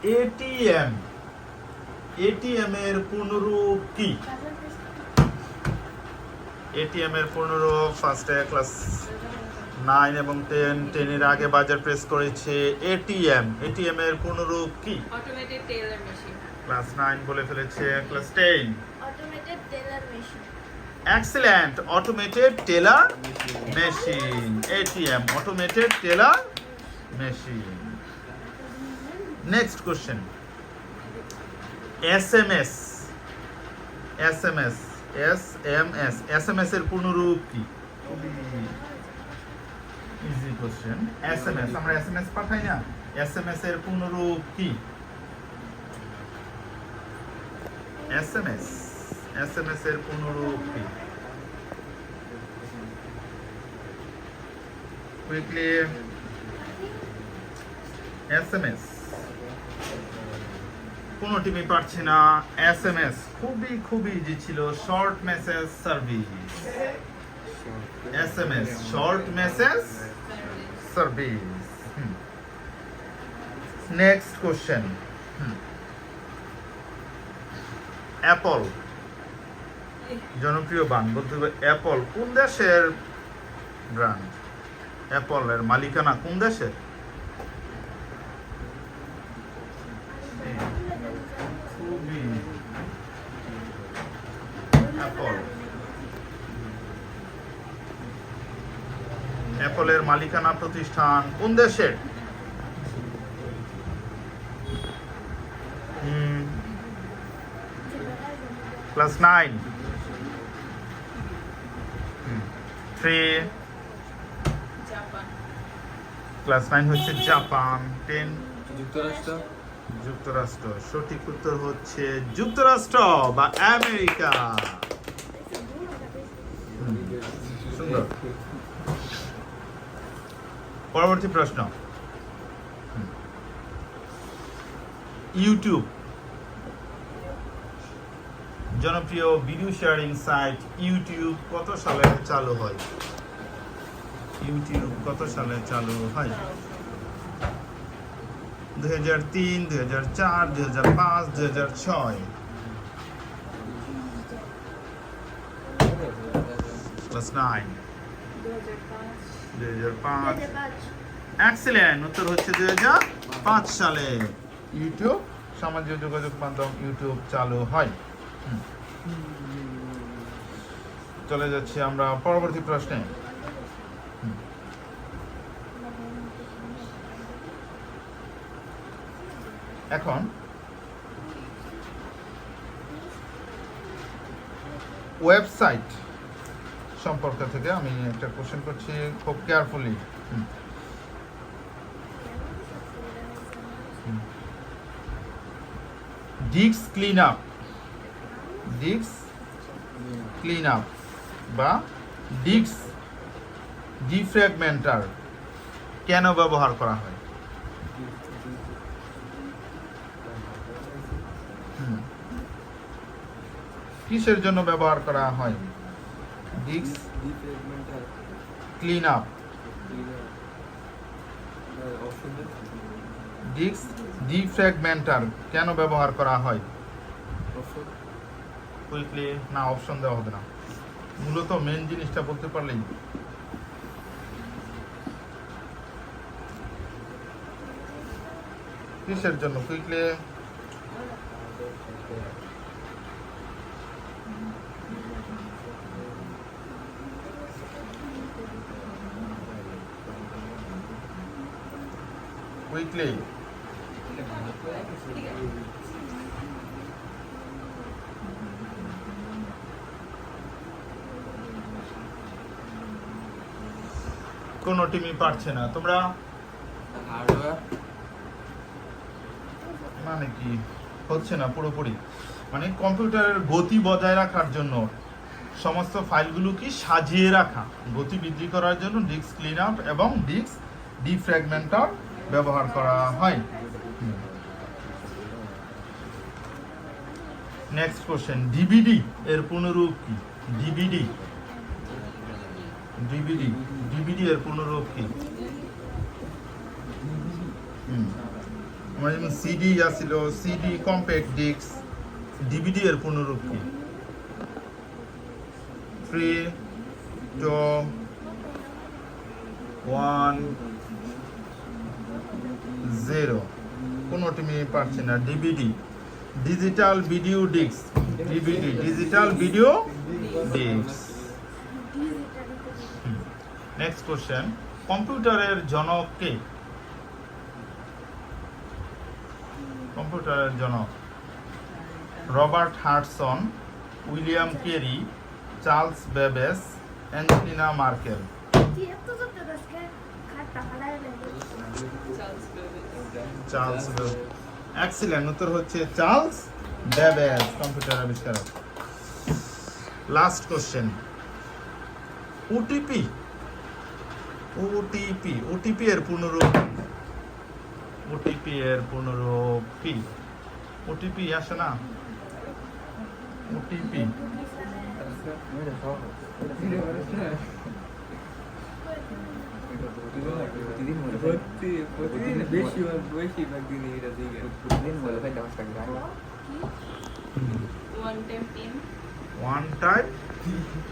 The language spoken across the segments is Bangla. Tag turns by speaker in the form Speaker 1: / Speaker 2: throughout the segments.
Speaker 1: এটিএম, এটিএম এর পূর্ণরূপ কি? এটিএম এর পূর্ণরূপ ফার্স্টে ক্লাস 9 এবং 10, 10 এর আগে বাজার প্রেস করেছে। এটিএম, এটিএম এর পূর্ণরূপ কি?
Speaker 2: Automated teller machine.
Speaker 1: ক্লাস 9 বলে ফেলেছে। Class 10
Speaker 3: automated teller machine.
Speaker 1: Excellent, automated teller machine. ATM, automated teller machine. Next question, SMS, SMS, SMS, SMS এর পূর্ণরূপ কি? Easy question. এসএমএস, আমরা এসএমএস পাঠাই না, এসএমএস এর পূর্ণরূপ কি? এসএমএস, এসএমএস এর পূর্ণরূপ কি? কুইকলি, এসএমএস কোন টিমই পারছে না। এসএমএস খুবই খুবই ইজি ছিল, short message service. SMS, short message service. Next question, Apple, জনপ্রিয় ব্র্যান্ড বলতে হবে। অ্যাপল কোন দেশের ব্র্যান্ড? অ্যাপল এর মালিকানা কোন দেশের? অ্যাপল, অ্যাপলের মালিকানা প্রতিষ্ঠান কোন দেশের? Class 9, 3,
Speaker 2: Japan.
Speaker 1: ক্লাস 9 হচ্ছে জাপান। 10
Speaker 4: যুক্তরাষ্ট্র।
Speaker 1: যুক্তরাষ্ট্র। সঠিক উত্তর হচ্ছে যুক্তরাষ্ট্র বা আমেরিকা। সুন্দর। পরবর্তী প্রশ্ন, ইউটিউব, জনপ্রিয় ভিডিও শেয়ারিং সাইট ইউটিউব কত সালে চালু হয়? ইউটিউব কত সালে চালু হয়? 2003, 2004, 2005, 2006। ক্লাস 9, 2005। এক্সেলেন্ট, উত্তর হচ্ছে 2005 সালে ইউটিউব, সামাজিক যোগাযোগ মাধ্যম ইউটিউব চালু হয়। চলে যাচ্ছি আমরা পরবর্তী প্রশ্নে। এখন ওয়েবসাইট সম্পর্ক থেকে আমি একটা কোশ্চেন করছি, খুব carefully. Disk clean up, disk clean up বা ডিস্ক ডিফ্র্যাগমেন্টার কেন ব্যবহার করা হয়? কিসের জন্য ব্যবহার করা হয়? Disk clean up, disk defragmenter কেন ব্যবহার করা হয়? কুইকলি, না অপশন দেওয়া হবে না, মূলত মেন জিনিসটা বলতে পারলেই। কিসের জন্য? Quickly, quickly. কোন টিমই পারছে না। তোমরা
Speaker 4: হার্ডওয়্যার
Speaker 1: মানে কি হচ্ছে না পুরোপুরি, মানে কম্পিউটারের গতি বজায় রাখার জন্য সমস্ত ফাইলগুলো কি সাজিয়ে রাখা, গতি বৃদ্ধি করার জন্য ডিস্ক ক্লিন আপ এবং ডিস্ক ডিফ্র্যাগমেন্টার ব্যবহার করা হয়। নেক্সট কোশ্চেন, ডিভিডি এর পুনরূপ কি? ডিভিডি, ডিভিডি, ডিভিডি এর পুনরূপ কি? আমার যেমন সিডি আছিল, সিডি কম্প্যাক্ট ডিস্ক, ডিভিডি এর পূর্ণরূপ কি? 3 2 1 0 কোনোটি আমি পারছি না। DVD, digital video disk, DVD digital video disk. Next question, কম্পিউটারের জনক কে? কম্পিউটারের জনক Robert Hartson, William Carey, Charles Babbage, Angelina Markle.
Speaker 3: এত যত আজকে খাটটা ফালায় লাগে
Speaker 2: Charles Babbage.
Speaker 1: Charles Babbage. Excellent, উত্তর হচ্ছে চার্লস বেবেজ, কম্পিউটার আবিষ্কারক। Last question, OTP, OTP, OTP এর পূর্ণরূপ, ওটিপি এর পূর্ণরূপ কি? ওটিপি আসে না, ওটিপি
Speaker 4: প্রতিদিন বেশিরভাগ দিনই এটা দিকে
Speaker 2: One time pin,
Speaker 1: one time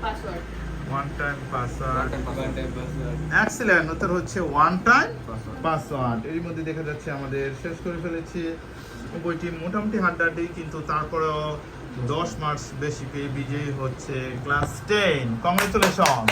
Speaker 2: password.
Speaker 1: Password. Excellent, উত্তর হচ্ছে ওয়ান টাইম পাসওয়ার্ড। এর মধ্যে দেখা যাচ্ছে আমাদের শেষ করে ফেলেছি বইটি, মোটামুটি হাড্ডাহাড্ডি, কিন্তু তারপরেও 10 মার্কস বেশি পেয়ে বিজয়ী হচ্ছে ক্লাস 10। কংগ্রেচুলেশন।